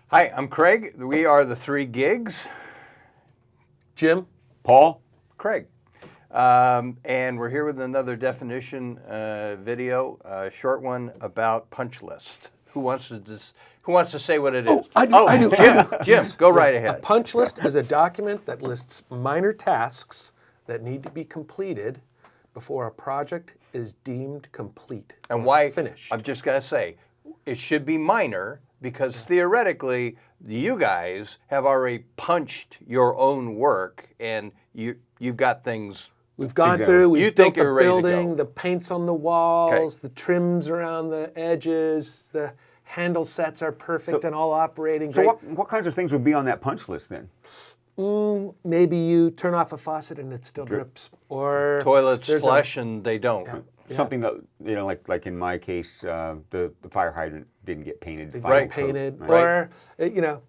Hi, I'm Craig. We are the Three Gigs. Jim? Paul? Craig. And we're here with another definition video, a short one about punch list. Who wants to say what it is? I do. Jim, go right ahead. A punch list is a document that lists minor tasks that need to be completed before a project is deemed complete. And why? Finished. I'm just going to say, it should be minor because theoretically, you guys have already punched your own work and you've got things. We've gone through, we've built the you're ready to building, go. the paints on the walls, the trims around the edges, the handle sets are perfect and all operating So great. what kinds of things would be on that punch list then? Maybe you turn off a faucet and it still drips. Or Toilets there's flush and they don't. Yeah. Something that, like in my case, the fire hydrant didn't get painted. Right. painted, Right. or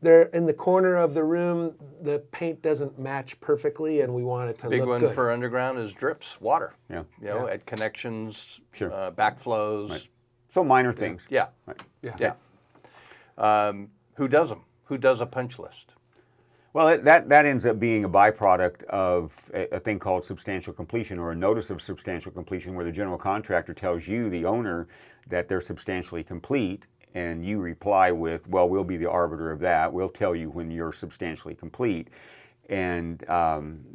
they're in the corner of the room. The paint doesn't match perfectly, and we want it to Big look one good. for underground is drips, water. Yeah. At connections, Sure. backflows. Right. So minor things. Yeah. Right. Yeah. Who does them? Who does a punch list? Well, that ends up being a byproduct of a thing called substantial completion, or a notice of substantial completion, where the general contractor tells you, the owner, that they're substantially complete, and you reply with, well, we'll be the arbiter of that. We'll tell you when you're substantially complete. And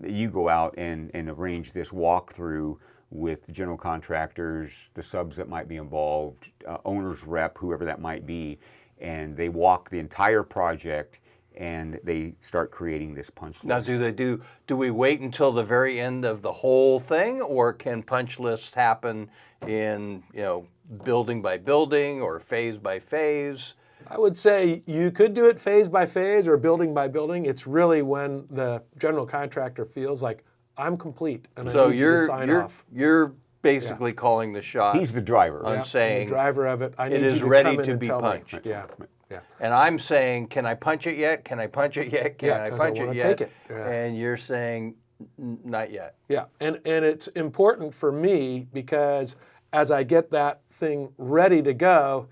you go out and arrange this walkthrough with the general contractors, the subs that might be involved, owner's rep, whoever that might be, and they walk the entire project and they start creating this punch list. Now, do we wait until the very end of the whole thing, or can punch lists happen in, building by building or phase by phase? I would say you could do it phase by phase or building by building. It's really when the general contractor feels like, I'm complete and I need you to sign off. You're basically calling the shot. He's the driver. I'm I'm saying the driver of it. I need it is you to ready come in to and be tell punched. me. Yeah. And I'm saying, can I punch it yet? Can I punch it yet? Can I 'cause punch it wanna yet? take it. Yeah. And you're saying, not yet. Yeah, and it's important for me because as I get that thing ready to go,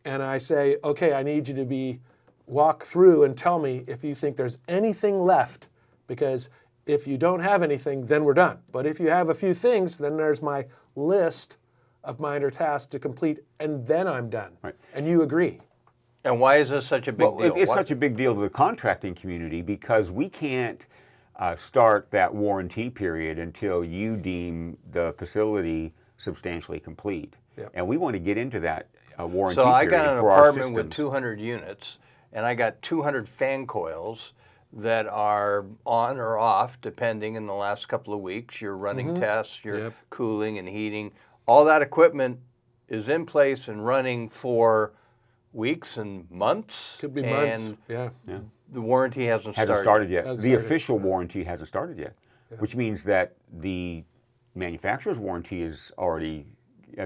and I say, okay, I need you to walk through and tell me if you think there's anything left, because if you don't have anything, then we're done. But if you have a few things, then there's my list of minor tasks to complete, and then I'm done. Right. And you agree. And why is this such a big deal? It's such a big deal to the contracting community because we can't start that warranty period until you deem the facility substantially complete. Yep. And we want to get into that warranty So I period got an for our apartment with systems. 200 units, and I got 200 fan coils that are on or off, depending in the last couple of weeks. You're running tests, you're cooling and heating. All that equipment is in place and running for weeks and months. Could be months. And Yeah. the warranty hasn't started yet. Hasn't The started. official warranty hasn't started yet, which means that the manufacturer's warranty is already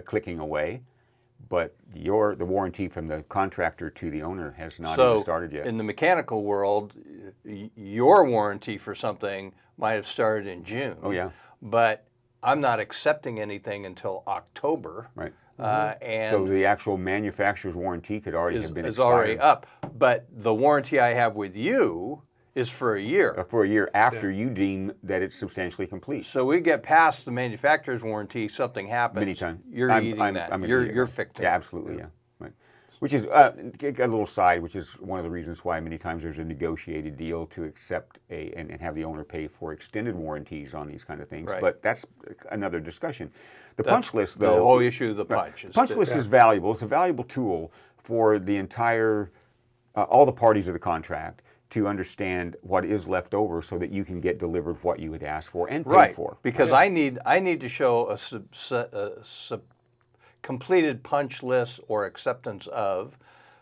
clicking away, but the warranty from the contractor to the owner has not even started yet. In the mechanical world, your warranty for something might have started in June. Oh, yeah. But I'm not accepting anything until October. Right. And So the actual manufacturer's warranty could already have been is expired. already up. But the warranty I have with you is for a year. For a year after you deem that it's substantially complete. So we get past the manufacturer's warranty, something happens. Many times. You're eating that. gonna You're eat it. you're fixing Yeah, it. absolutely, yeah. Right. Which is a little side, which is one of the reasons why many times there's a negotiated deal to accept and have the owner pay for extended warranties on these kind of things. Right. But that's another discussion. The punch list, though, the whole issue of the punch. punch list is valuable. It's a valuable tool for the entire, all the parties of the contract to understand what is left over, so that you can get delivered what you had asked for and paid for. Because I need to show a completed punch list or acceptance of,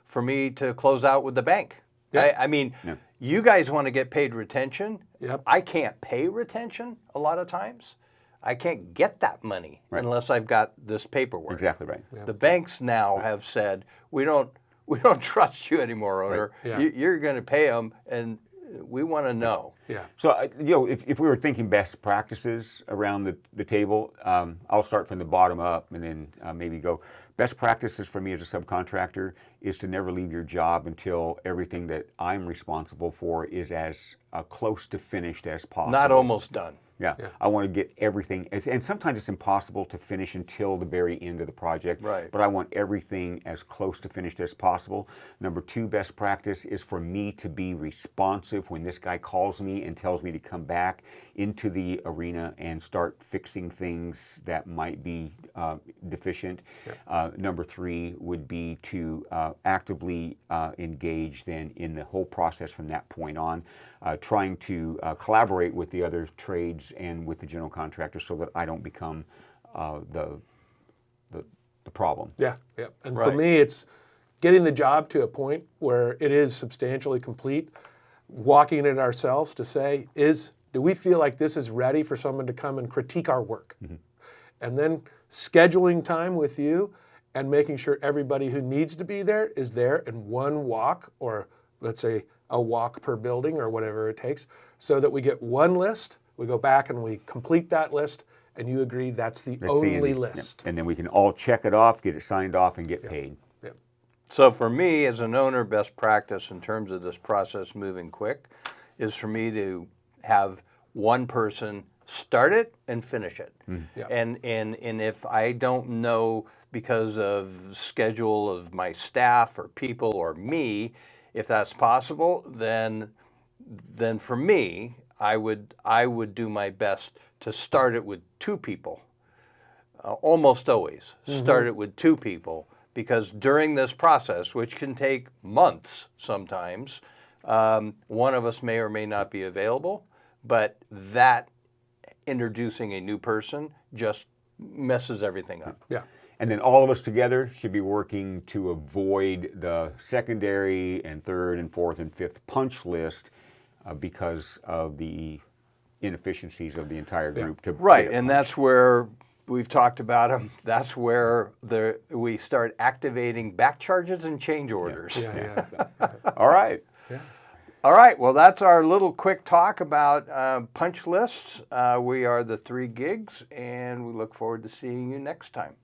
for me to close out with the bank. Yeah. I mean, you guys want to get paid retention. Yep. I can't pay retention a lot of times. I can't get that money unless I've got this paperwork. Exactly right. The banks now have said, we don't trust you anymore, owner. Yeah. You're going to pay them, and We want to know. Yeah. So, if we were thinking best practices around the table, I'll start from the bottom up and then maybe go. Best practices for me as a subcontractor is to never leave your job until everything that I'm responsible for is as close to finished as possible. Not almost done. Yeah. I want to get everything, and sometimes it's impossible to finish until the very end of the project. Right. But I want everything as close to finished as possible. Number 2 best practice is for me to be responsive when this guy calls me and tells me to come back into the arena and start fixing things that might be deficient. Yeah. Number 3 would be to actively engage then in the whole process from that point on, trying to collaborate with the other trades and with the general contractor so that I don't become the problem. Yeah, yeah. And Right. for me, it's getting the job to a point where it is substantially complete, walking it ourselves to say, do we feel like this is ready for someone to come and critique our work? Mm-hmm. And then scheduling time with you and making sure everybody who needs to be there is there in one walk, or let's say a walk per building or whatever it takes, so that we get one list, we go back and we complete that list, and you agree that's the only list. Yep. And then we can all check it off, get it signed off, and get paid. Yep. So for me, as an owner, best practice in terms of this process moving quick is for me to have one person start it and finish it. Mm. Yeah. And if I don't know, because of schedule of my staff or people or me, if that's possible, then for me, I would do my best to start it with 2 people. Almost always start it with 2 people, because during this process, which can take months sometimes, one of us may or may not be available, but that introducing a new person just messes everything up. Yeah. And then all of us together should be working to avoid the secondary and third and fourth and fifth punch list because of the inefficiencies of the entire group. Yeah. Right, and that's where we've talked about them. That's where we start activating back charges and change orders. Yeah. All right. Yeah. All right, well, that's our little quick talk about punch lists. We are the 3 gigs, and we look forward to seeing you next time.